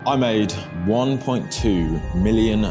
I made $1.2 million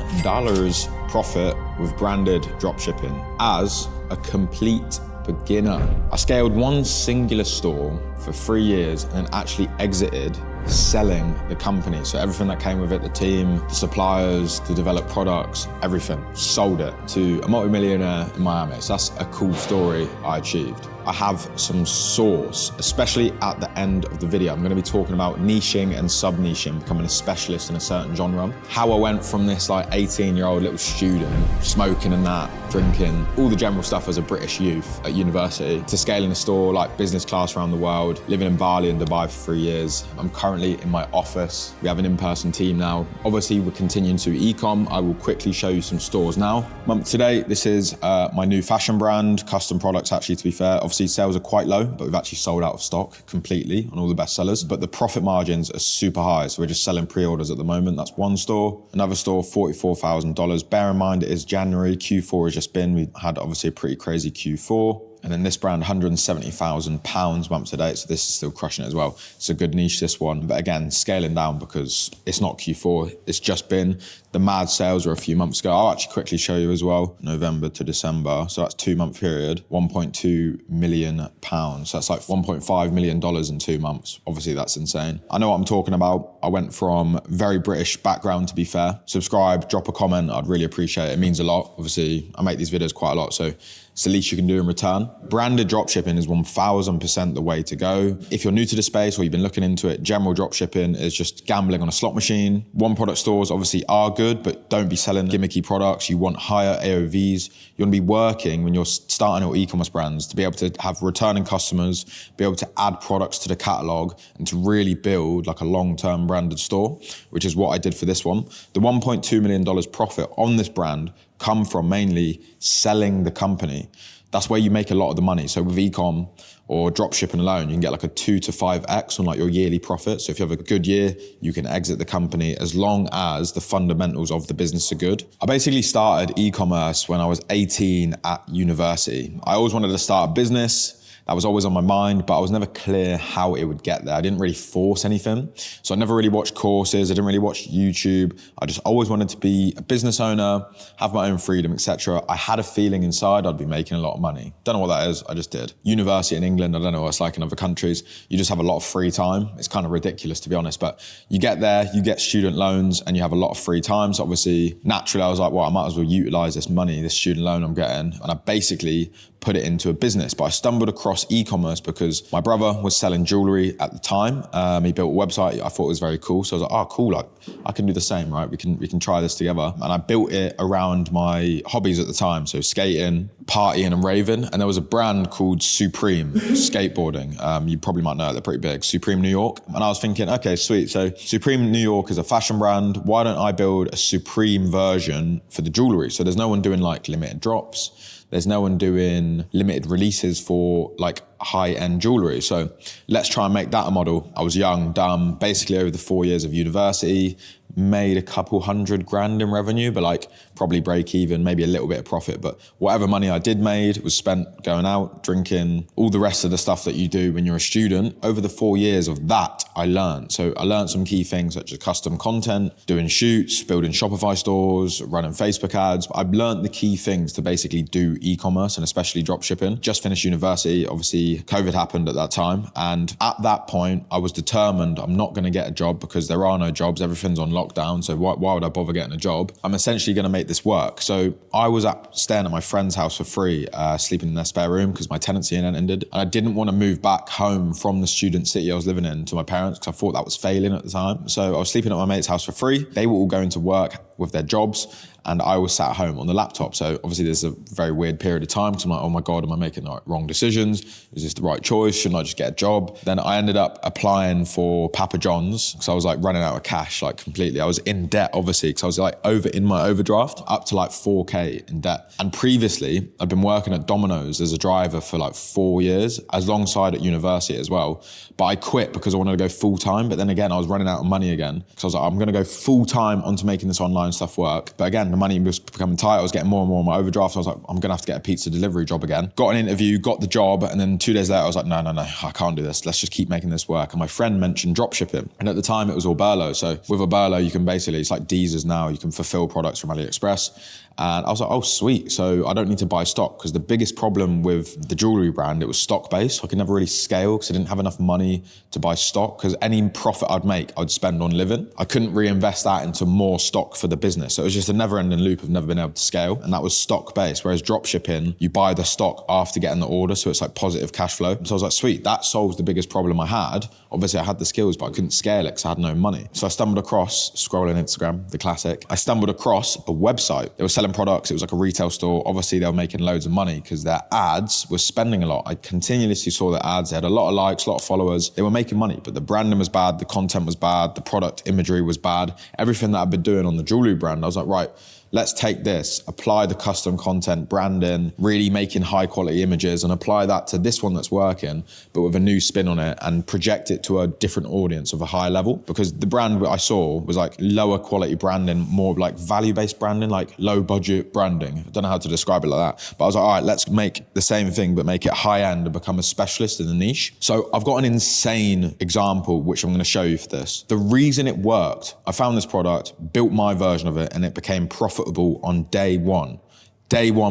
profit with branded dropshipping as a complete beginner. I scaled one singular store for 3 years and actually exited selling the company. So everything that came with it, the team, the suppliers, the developed products, everything, sold it to a multimillionaire in Miami. So that's a cool story I achieved. I have some sauce, especially at the end of the video. I'm gonna be talking about niching and sub-niching, becoming a specialist in a certain genre. How I went from this like 18-year-old little student, smoking and that, drinking, all the general stuff as a British youth at university, to scaling a store like business class around the world, living in Bali and Dubai for 3 years. I'm currently in my office. We have an in-person team now. Obviously, we're continuing to e-com. I will quickly show you some stores now. Today, this is my new fashion brand, custom products actually, to be fair. Obviously, sales are quite low, but we've actually sold out of stock completely on all the best sellers. But the profit margins are super high, so we're just selling pre-orders at the moment. That's one store. Another store, $44,000. Bear in mind, it is January. Q4 has just been. We had obviously a pretty crazy Q4. And then this brand, £170,000 month to date, so this is still crushing it as well. It's a good niche, this one. But again, scaling down because it's not Q4, it's just been. The mad sales were a few months ago. I'll actually quickly show you as well. November to December, so that's 2-month period, £1.2 million. So that's like $1.5 million in 2 months. Obviously, that's insane. I know what I'm talking about. I went from very British background, to be fair. Subscribe, drop a comment, I'd really appreciate it. It means a lot. Obviously, I make these videos quite a lot, so it's the least you can do in return. Branded dropshipping is 1000% the way to go. If you're new to the space or you've been looking into it, general dropshipping is just gambling on a slot machine. One product stores obviously are good, but don't be selling gimmicky products. You want higher AOVs. You want to be working when you're starting your e-commerce brands to be able to have returning customers, be able to add products to the catalog, and to really build like a long-term branded store, which is what I did for this one. The $1.2 million profit on this brand come from mainly selling the company. That's where you make a lot of the money. So with e-com or dropshipping alone, you can get like a 2 to 5x on like your yearly profit. So if you have a good year, you can exit the company as long as the fundamentals of the business are good. I basically started e-commerce when I was 18 at university. I always wanted to start a business. That was always on my mind, but I was never clear how it would get there. I didn't really force anything. So I never really watched courses. I didn't really watch YouTube. I just always wanted to be a business owner, have my own freedom, etc. I had a feeling inside I'd be making a lot of money. Don't know what that is, I just did. University in England, I don't know what it's like in other countries. You just have a lot of free time. It's kind of ridiculous, to be honest, but you get there, you get student loans and you have a lot of free time. So obviously, naturally, I was like, well, I might as well utilize this money, this student loan I'm getting. And I basically put it into a business. But I stumbled across e-commerce because my brother was selling jewelry at the time. He built a website. I thought it was very cool. So I was like, oh, cool. Like, I can do the same, right? We can try this together. And I built it around my hobbies at the time. So skating, partying and raving. And there was a brand called Supreme skateboarding. You probably might know it. They're pretty big. Supreme New York. And I was thinking, okay, sweet. So Supreme New York is a fashion brand. Why don't I build a Supreme version for the jewelry? So there's no one doing like limited drops. There's no one doing limited releases for like high-end jewelry. So let's try and make that a model. I was young, dumb, basically over the 4 years of university, made a couple $100,000 in revenue, but like probably break even, maybe a little bit of profit. But whatever money I did made was spent going out, drinking, all the rest of the stuff that you do when you're a student. Over the 4 years of that, I learned. So I learned some key things such as custom content, doing shoots, building Shopify stores, running Facebook ads. I've learned the key things to basically do e-commerce and especially dropshipping. Just finished university. Obviously, COVID happened at that time. And at that point, I was determined I'm not going to get a job because there are no jobs. Everything's on lockdown. So why would I bother getting a job? I'm essentially going to make this work. So I was staying at my friend's house for free, sleeping in their spare room because my tenancy ended. And I didn't want to move back home from the student city I was living in to my parents because I thought that was failing at the time. So I was sleeping at my mate's house for free. They were all going to work with their jobs and I was sat at home on the laptop. So obviously there's a very weird period of time because I'm like, oh my God, am I making the wrong decisions? Is this the right choice? Shouldn't I just get a job? Then I ended up applying for Papa John's because I was like running out of cash, like completely. I was in debt, obviously, because I was like in my overdraft, up to like 4K in debt. And previously I'd been working at Domino's as a driver for like 4 years, alongside at university as well. But I quit because I wanted to go full time. But then again, I was running out of money again. because I was like, I'm going to go full time onto making this online online stuff work. But again, the money was becoming tight. I was getting more and more on my overdraft. So I was like, I'm gonna have to get a pizza delivery job again. Got an interview, got the job, and then 2 days later, I was like, no, I can't do this. Let's just keep making this work. And my friend mentioned dropshipping. And at the time, it was all Burlo. So with a Burlo, you can basically, it's like Deezers now, you can fulfill products from AliExpress. And I was like, oh, sweet. So I don't need to buy stock, because the biggest problem with the jewelry brand, it was stock-based. I could never really scale because I didn't have enough money to buy stock, because any profit I'd make, I'd spend on living. I couldn't reinvest that into more stock for the business. So it was just a never-ending loop of never being able to scale. And that was stock-based. Whereas dropshipping, you buy the stock after getting the order. So it's like positive cash flow. So I was like, sweet, that solves the biggest problem I had. Obviously I had the skills, but I couldn't scale it because I had no money. So I stumbled across, scrolling Instagram, the classic. I stumbled across a website. They were selling products. It was like a retail store. Obviously they were making loads of money because their ads were spending a lot. I continuously saw their ads. They had a lot of likes, a lot of followers. They were making money, but the branding was bad. The content was bad. The product imagery was bad. Everything that I've been doing on the jewelry brand, I was like, right, let's take this, apply the custom content, branding, really making high quality images, and apply that to this one that's working, but with a new spin on it, and project it to a different audience of a high level. Because the brand I saw was like lower quality branding, more like value-based branding, like low budget branding. I don't know how to describe it like that. But I was like, all right, let's make the same thing, but make it high end and become a specialist in the niche. So I've got an insane example, which I'm gonna show you for this. The reason it worked, I found this product, built my version of it, and it became profitable on day one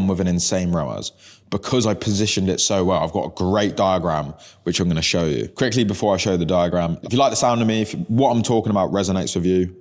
with an insane ROAS. Because I positioned it so well, I've got a great diagram, which I'm gonna show you. Quickly before I show you the diagram, if you like the sound of me, if what I'm talking about resonates with you,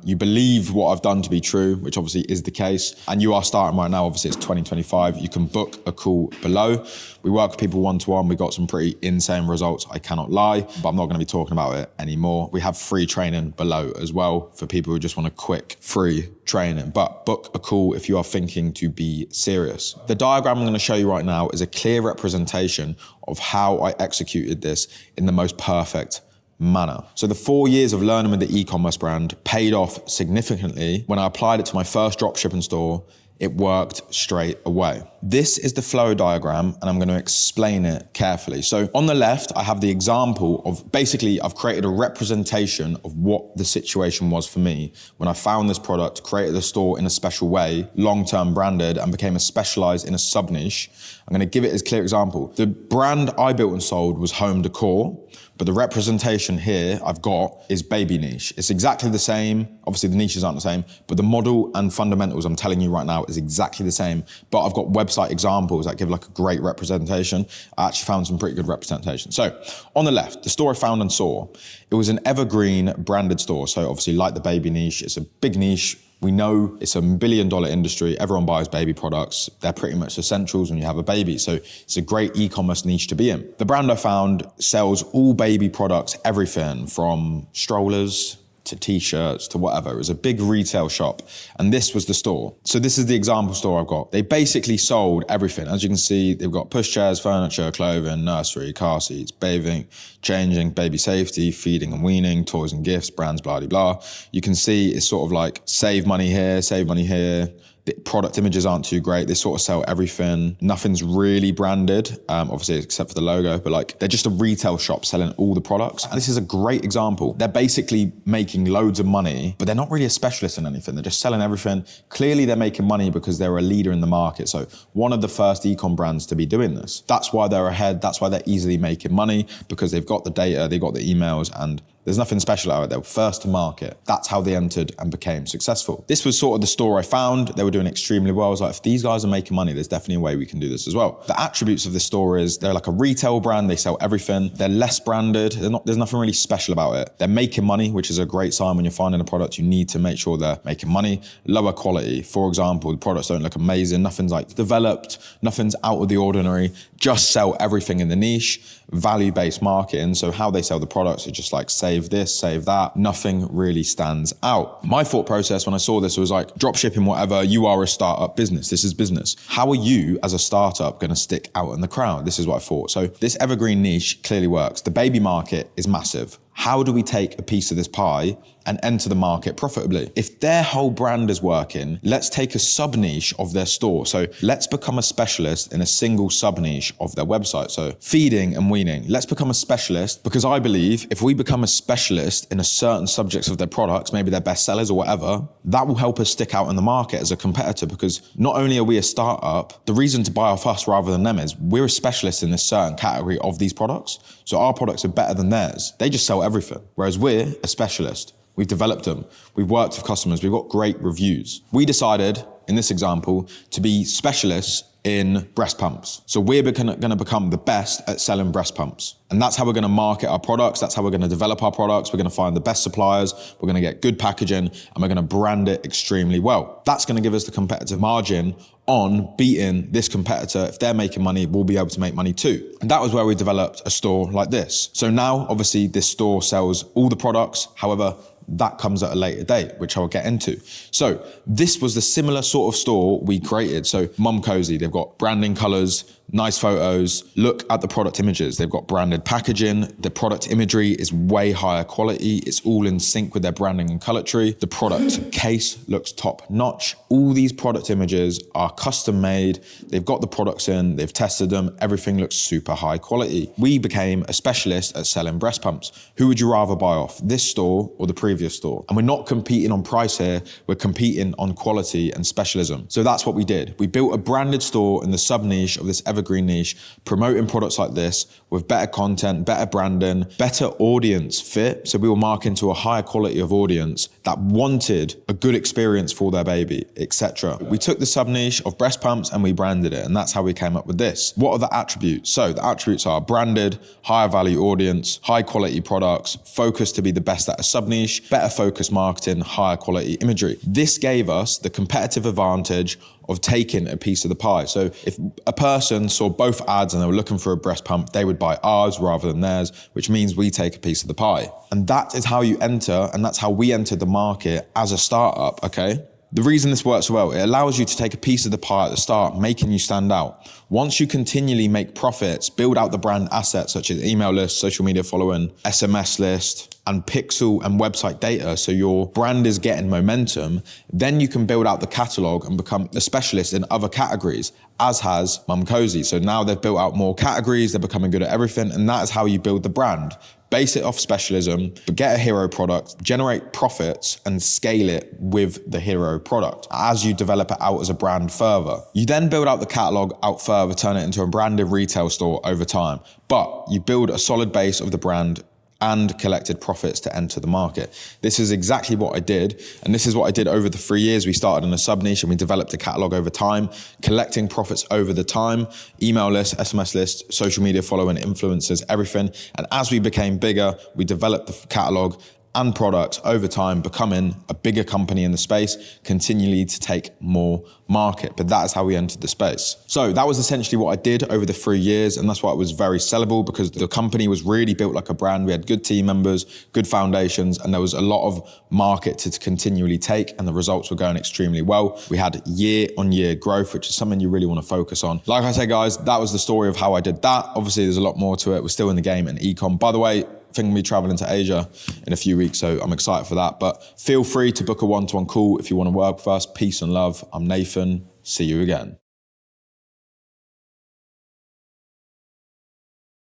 you believe what I've done to be true, which obviously is the case, and you are starting right now, obviously it's 2025, you can book a call below. We work with people one-to-one, we got some pretty insane results, I cannot lie, but I'm not gonna be talking about it anymore. We have free training below as well for people who just want a quick, free training, but book a call if you are thinking to be serious. The diagram I'm gonna show you right now is a clear representation of how I executed this in the most perfect manner. So the 4 years of learning with the e-commerce brand paid off significantly. When I applied it to my first dropshipping store, it worked straight away. This is the flow diagram, and I'm going to explain it carefully. So on the left, I have the example of basically I've created a representation of what the situation was for me when I found this product, created the store in a special way, long-term branded, and became a specialized in a sub-niche. I'm going to give it as a clear example. The brand I built and sold was home decor, but the representation here I've got is baby niche. It's exactly the same. Obviously the niches aren't the same, but the model and fundamentals I'm telling you right now is exactly the same. But I've got website examples that give like a great representation. I actually found some pretty good representation. So on the left, the store I found and saw, it was an evergreen branded store. So obviously like the baby niche, it's a big niche. We know it's a $1 billion industry. Everyone buys baby products. They're pretty much essentials when you have a baby. So it's a great e-commerce niche to be in. The brand I found sells all baby products, everything from strollers to t-shirts to whatever. It was a big retail shop, and this was the store. So this is the example store I've got. They basically sold everything. As you can see, they've got pushchairs, furniture, clothing, nursery, car seats, bathing, changing, baby safety, feeding and weaning, toys and gifts, brands, blah, blah, blah. You can see it's sort of like save money here, save money here. The product images aren't too great. They sort of sell everything. Nothing's really branded, obviously except for the logo, but like they're just a retail shop selling all the products. And this is a great example. They're basically making loads of money, but they're not really a specialist in anything. They're just selling everything. Clearly they're making money because they're a leader in the market. So one of the first e-com brands to be doing this. That's why they're ahead. That's why they're easily making money, because they've got the data, they've got the emails, and there's nothing special about it. They were first to market. That's how they entered and became successful. This was sort of the store I found. They were doing extremely well. I was like, if these guys are making money, there's definitely a way we can do this as well. The attributes of this store is they're like a retail brand. They sell everything. They're less branded. There's nothing really special about it. They're making money, which is a great sign. When you're finding a product, you need to make sure they're making money. Lower quality. For example, the products don't look amazing. Nothing's like developed. Nothing's out of the ordinary. Just sell everything in the niche. Value-based marketing. So how they sell the products is just like save this, save that. Nothing really stands out. My thought process when I saw this was like, drop shipping, whatever, you are a startup business. This is business. How are you as a startup going to stick out in the crowd? This is what I thought. So this evergreen niche clearly works. The baby market is massive. how do we take a piece of this pie and enter the market profitably? If their whole brand is working, let's take a sub-niche of their store. So let's become a specialist in a single sub-niche of their website. So feeding and weaning, let's become a specialist, because I believe if we become a specialist in a certain subjects of their products, maybe their best sellers or whatever, that will help us stick out in the market as a competitor, because not only are we a startup, the reason to buy off us rather than them is we're a specialist in a certain category of these products. So our products are better than theirs. They just sell everything, whereas we're a specialist. We've developed them. We've worked with customers. We've got great reviews. We decided, in this example, to be specialists in breast pumps. So we're going to become the best at selling breast pumps. And that's how we're going to market our products. That's how we're going to develop our products. We're going to find the best suppliers. We're going to get good packaging, and we're going to brand it extremely well. That's going to give us the competitive margin on beating this competitor. If they're making money, we'll be able to make money too. And that was where we developed a store like this. So now, obviously, this store sells all the products. However, that comes at a later date, which I'll get into. So this was the similar sort of store we created. So Mum Cozy, they've got branding colors, nice photos. Look at the product images. They've got branded packaging. The product imagery is way higher quality. It's all in sync with their branding and coloristry. The product case looks top notch. All these product images are custom made. They've got the products in, they've tested them. Everything looks super high quality. We became a specialist at selling breast pumps. Who would you rather buy off, this store or the previous store? And we're not competing on price here. We're competing on quality and specialism. So that's what we did. We built a branded store in the sub niche of this evergreen niche, promoting products like this with better content, better branding, better audience fit. So we were marketing to a higher quality of audience that wanted a good experience for their baby, etc. We took the sub niche of breast pumps and we branded it, and that's how we came up with this. What are the attributes? So the attributes are branded, higher value audience, high quality products, focused to be the best at a sub niche, better focused marketing, higher quality imagery. This gave us the competitive advantage of taking a piece of the pie. So if a person saw both ads and they were looking for a breast pump, they would buy ours rather than theirs, which means we take a piece of the pie. And that is how you enter, and that's how we entered the market as a startup, okay? The reason this works well, it allows you to take a piece of the pie at the start, making you stand out. Once you continually make profits, build out the brand assets such as email list, social media following, SMS list, and pixel and website data, so your brand is getting momentum, then you can build out the catalog and become a specialist in other categories, as has Mum Cozy. So now they've built out more categories, they're becoming good at everything, and that is how you build the brand. Base it off specialism, but get a hero product, generate profits, and scale it with the hero product as you develop it out as a brand further. You then build out the catalog out further, turn it into a branded retail store over time. But you build a solid base of the brand and collected profits to enter the market. This is exactly what I did. And this is what I did over the 3 years. We started in a sub niche and we developed a catalog over time, collecting profits over the time, email list, SMS list, social media following, influencers, everything. And as we became bigger, we developed the catalog and products over time, becoming a bigger company in the space, continually to take more market. But that is how we entered the space. So that was essentially what I did over the 3 years. And that's why it was very sellable, because the company was really built like a brand. We had good team members, good foundations, and there was a lot of market to continually take, and the results were going extremely well. We had year-on-year growth, which is something you really want to focus on. Like I say, guys, that was the story of how I did that. Obviously, there's a lot more to it. We're still in the game in e-com. By the way, I think I'm going to be traveling to Asia in a few weeks, so I'm excited for that. But feel free to book a one-to-one call if you want to work with us. Peace and love. I'm Nathan. See you again.